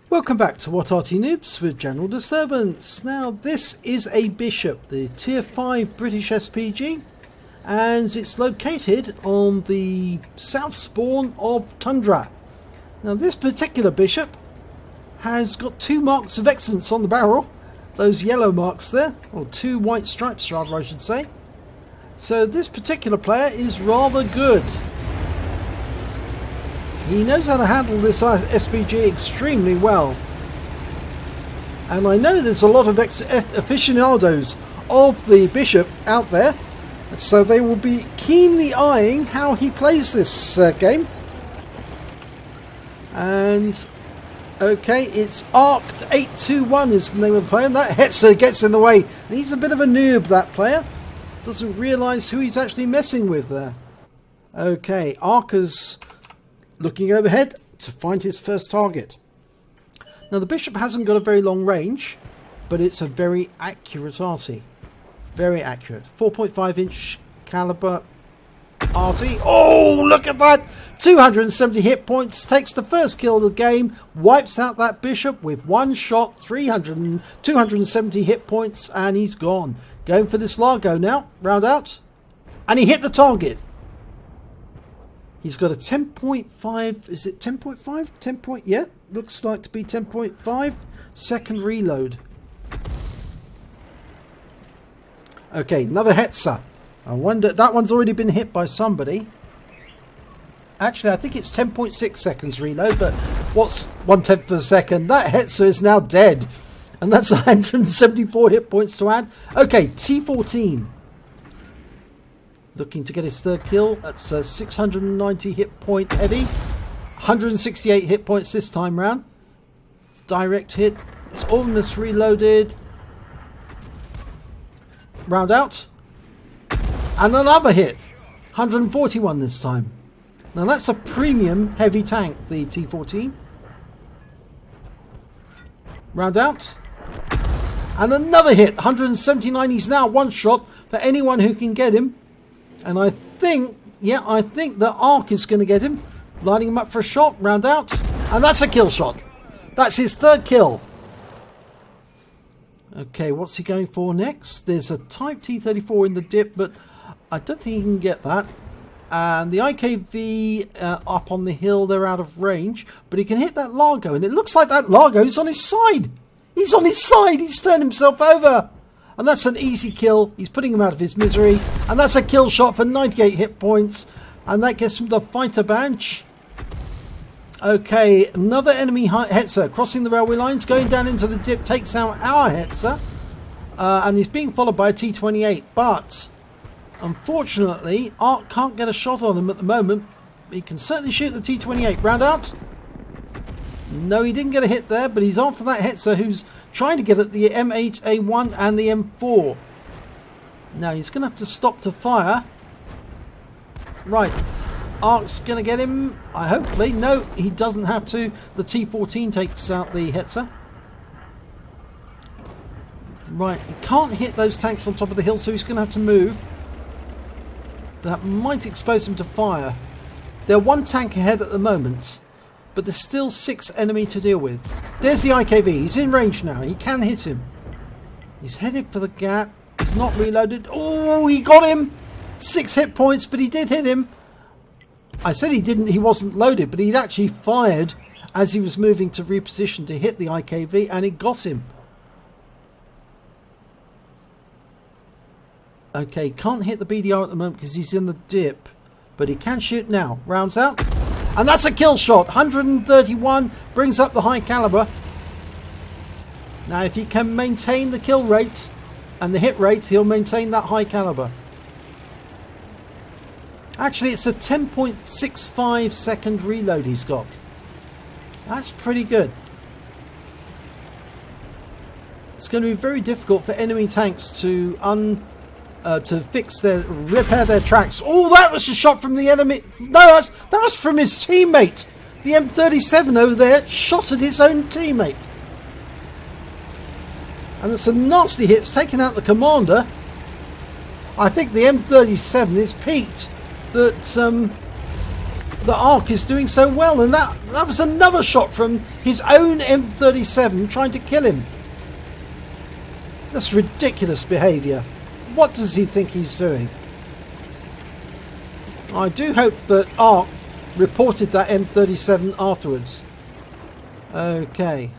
Welcome back to What Arty Noobs with General Disturbance. Now this is a Bishop, the Tier 5 British SPG, and it's located on the south spawn of Tundra. Now this particular Bishop has got 2 marks of excellence on the barrel, those yellow marks there, or 2 white stripes rather I should say. So this particular player is rather good. He knows how to handle this SPG extremely well. And I know there's a lot of aficionados of the Bishop out there, so they will be keenly eyeing how he plays this game. And okay, it's Arced 821 is the name of the player, and that Hetzer gets in the way. And he's a bit of a noob, that player. Doesn't realise who he's actually messing with there. Okay, Arca's looking overhead to find his first target. Now the Bishop hasn't got a very long range, but it's a very accurate Arty. Very accurate. 4.5 inch caliber Arty. Oh, look at that! 270 hit points, takes the first kill of the game, wipes out that Bishop with 1 shot, 270 hit points, and he's gone. Going for this Largo now, round out, and he hit the target. He's got a 10.5, is it 10.5? 10 point, yeah, looks like to be 10.5 second reload. Okay, another Hetzer. I wonder, that one's already been hit by somebody. Actually, I think it's 10.6 seconds reload, but what's 1/10 of a second? That Hetzer is now dead. And that's 174 hit points to add. Okay, T14. Looking to get his third kill. That's a 690 hit point heavy. 168 hit points this time round. Direct hit. It's almost reloaded. Round out. And another hit. 141 this time. Now that's a premium heavy tank, the T14. Round out. And another hit. 179. He's now 1 shot for anyone who can get him. And I think, yeah, I think the Arc is going to get him. Lining him up for a shot, round out. And that's a kill shot. That's his 3rd kill. Okay, what's he going for next? There's a Type T34 in the dip, but I don't think he can get that. And the IKV up on the hill, they're out of range. But he can hit that Largo, and it looks like that Largo is on his side. He's on his side. He's turned himself over. And that's an easy kill. He's putting him out of his misery. And that's a kill shot for 98 hit points. And that gets him the fighter badge. Okay, another enemy Hetzer crossing the railway lines, going down into the dip, takes out our Hetzer. And he's being followed by a T28. But unfortunately, Arc can't get a shot on him at the moment. He can certainly shoot the T28. Round out. No, he didn't get a hit there, but he's after that Hetzer who's trying to get at the M8A1 and the M4. Now he's going to have to stop to fire. Right, Arc's going to get him, hopefully. No, he doesn't have to. The T14 takes out the Hetzer. Right, he can't hit those tanks on top of the hill, so he's going to have to move. That might expose him to fire. They're 1 tank ahead at the moment, but there's still 6 enemy to deal with. There's the IKV. He's in range now. He can hit him. He's headed for the gap. He's not reloaded. Oh, he got him. 6 hit points, but he did hit him. I said he didn't. He wasn't loaded, but he'd actually fired as he was moving to reposition to hit the IKV, and it got him. Okay, can't hit the BDR at the moment because he's in the dip, but he can shoot now. Rounds out. And that's a kill shot. 131 brings up the high caliber. Now if he can maintain the kill rate and the hit rate, he'll maintain that high caliber. Actually, it's a 10.65 second reload he's got. That's pretty good. It's going to be very difficult for enemy tanks to repair their tracks. Oh, that was a shot from the enemy. No, that was from his teammate. The M37 over there shot at his own teammate. And it's a nasty hit. It's taken out the commander. I think the M37 is peaked. That that Ark is doing so well, and that was another shot from his own M37 trying to kill him. That's ridiculous behaviour. What does he think he's doing? I do hope that Ark reported that M37 afterwards. Okay.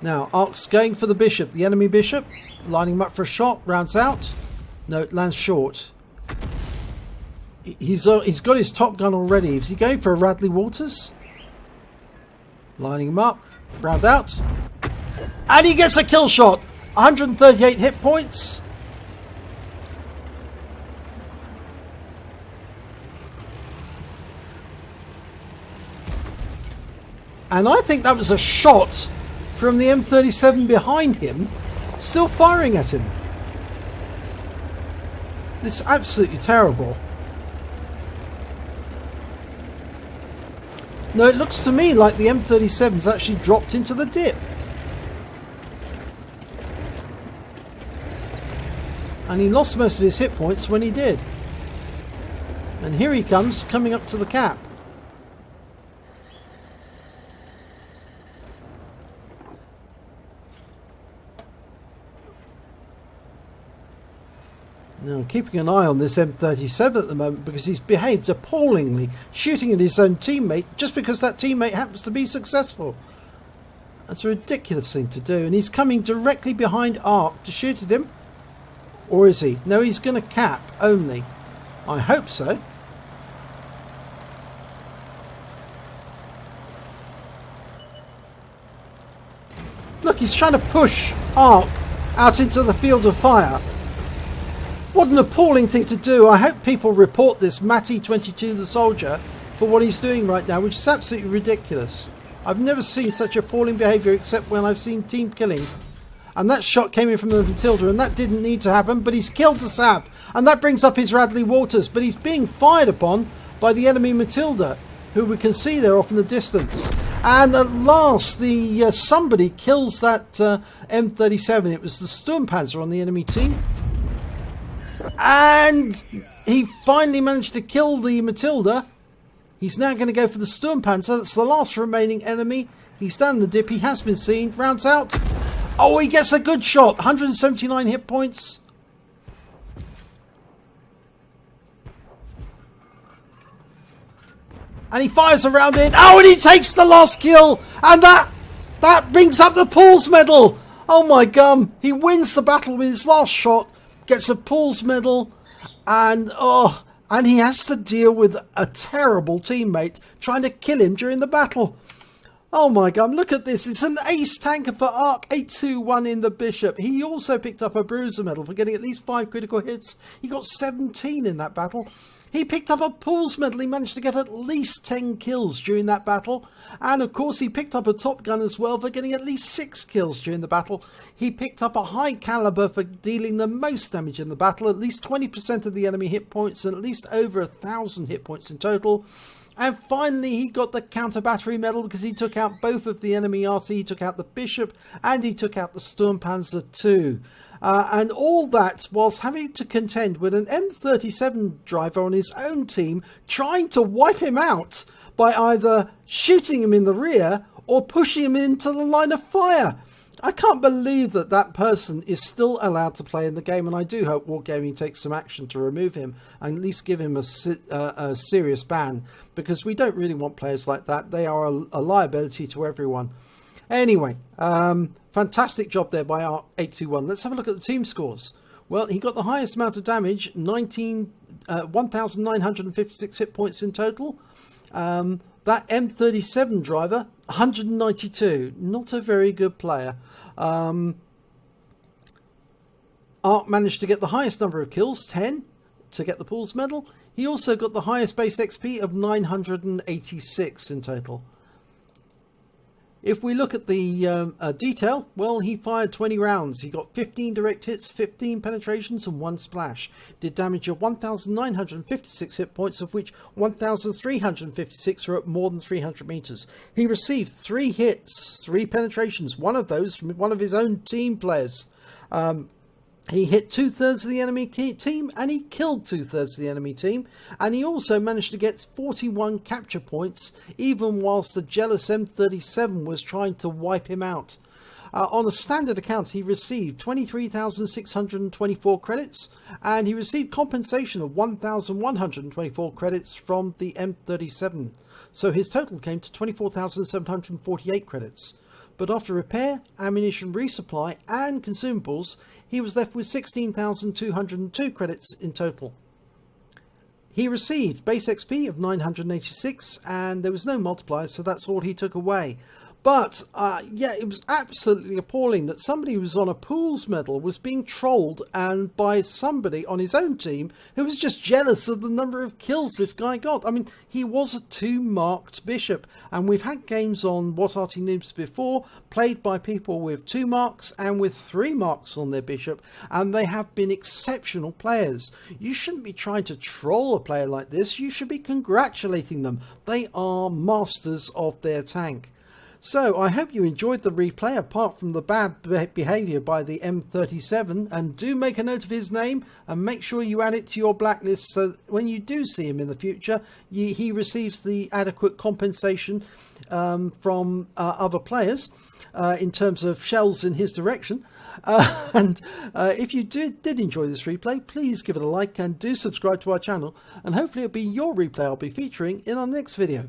Now, Ark's going for the bishop, the enemy bishop, lining him up for a shot, rounds out. No, it lands short. He's got his Top Gun already. Is he going for a Radley Walters? Lining him up, round out. And he gets a kill shot. 138 hit points. And I think that was a shot from the M37 behind him, still firing at him. This is absolutely terrible. No, it looks to me like the M37's actually dropped into the dip. And he lost most of his hit points when he did. And here he comes, coming up to the cap. Now, keeping an eye on this M37 at the moment because he's behaved appallingly, shooting at his own teammate just because that teammate happens to be successful. That's a ridiculous thing to do, and he's coming directly behind Ark to shoot at him. Or is he? No, he's going to cap only. I hope so. Look, he's trying to push Ark out into the field of fire. What an appalling thing to do. I hope people report this Matty22 the soldier for what he's doing right now, which is absolutely ridiculous. I've never seen such appalling behaviour except when I've seen team killing. And that shot came in from the Matilda, and that didn't need to happen, but he's killed the Sav. And that brings up his Radley Walters, but he's being fired upon by the enemy Matilda, who we can see there off in the distance. And at last, somebody kills that M37. It was the Sturmpanzer on the enemy team. And he finally managed to kill the Matilda. He's now going to go for the Sturmpanzer. That's the last remaining enemy. He's down the dip. He has been seen. Rounds out. Oh, he gets a good shot. 179 hit points. And he fires around it. Oh, and he takes the last kill. And that brings up the Paul's medal. Oh my gum. He wins the battle with his last shot. Gets a Paul's medal, and he has to deal with a terrible teammate trying to kill him during the battle. Oh my god, look at this. It's an ace tanker for Ark 821 in the Bishop. He also picked up a Bruiser medal for getting at least 5 critical hits. He got 17 in that battle. He picked up a Paul's medal. He managed to get at least 10 kills during that battle. And of course he picked up a Top Gun as well for getting at least 6 kills during the battle. He picked up a high caliber for dealing the most damage in the battle, at least 20% of the enemy hit points and at least over 1,000 hit points in total. And finally he got the counter battery medal because he took out both of the enemy Arty. He took out the Bishop and he took out the Sturmpanzer too. And all that whilst having to contend with an M37 driver on his own team trying to wipe him out by either shooting him in the rear or pushing him into the line of fire. I can't believe that that person is still allowed to play in the game, and I do hope Wargaming takes some action to remove him and at least give him a serious ban, because we don't really want players like that. They are a liability to everyone. Anyway, fantastic job there by Ark 821. Let's have a look at the team scores. Well, he got the highest amount of damage, 1,956 hit points in total. That M37 driver, 192. Not a very good player. Ark managed to get the highest number of kills, 10, to get the Paul's medal. He also got the highest base XP of 986 in total. If we look at the detail, well, he fired 20 rounds. He got 15 direct hits, 15 penetrations and 1 splash. Did damage of 1,956 hit points, of which 1,356 were at more than 300 meters. He received 3 hits, 3 penetrations, one of those from one of his own team players. He hit 2/3 of the enemy team, and he killed 2/3 of the enemy team, and he also managed to get 41 capture points, even whilst the jealous M37 was trying to wipe him out. On a standard account, he received 23,624 credits, and he received compensation of 1,124 credits from the M37. So his total came to 24,748 credits. But after repair, ammunition resupply and consumables, he was left with 16,202 credits in total. He received base XP of 986, and there was no multiplier, so that's all he took away. But yeah, it was absolutely appalling that somebody who was on a pools medal was being trolled, and by somebody on his own team who was just jealous of the number of kills this guy got. I mean, he was a 2-marked bishop, and we've had games on What Arty Noobs before played by people with 2 marks and with 3 marks on their bishop, and they have been exceptional players. You shouldn't be trying to troll a player like this. You should be congratulating them. They are masters of their tank. So I hope you enjoyed the replay, apart from the bad behaviour by the M37, and do make a note of his name and make sure you add it to your blacklist, so that when you do see him in the future, he receives the adequate compensation from other players in terms of shells in his direction. And if you did enjoy this replay, please give it a like and do subscribe to our channel, and hopefully it'll be your replay I'll be featuring in our next video.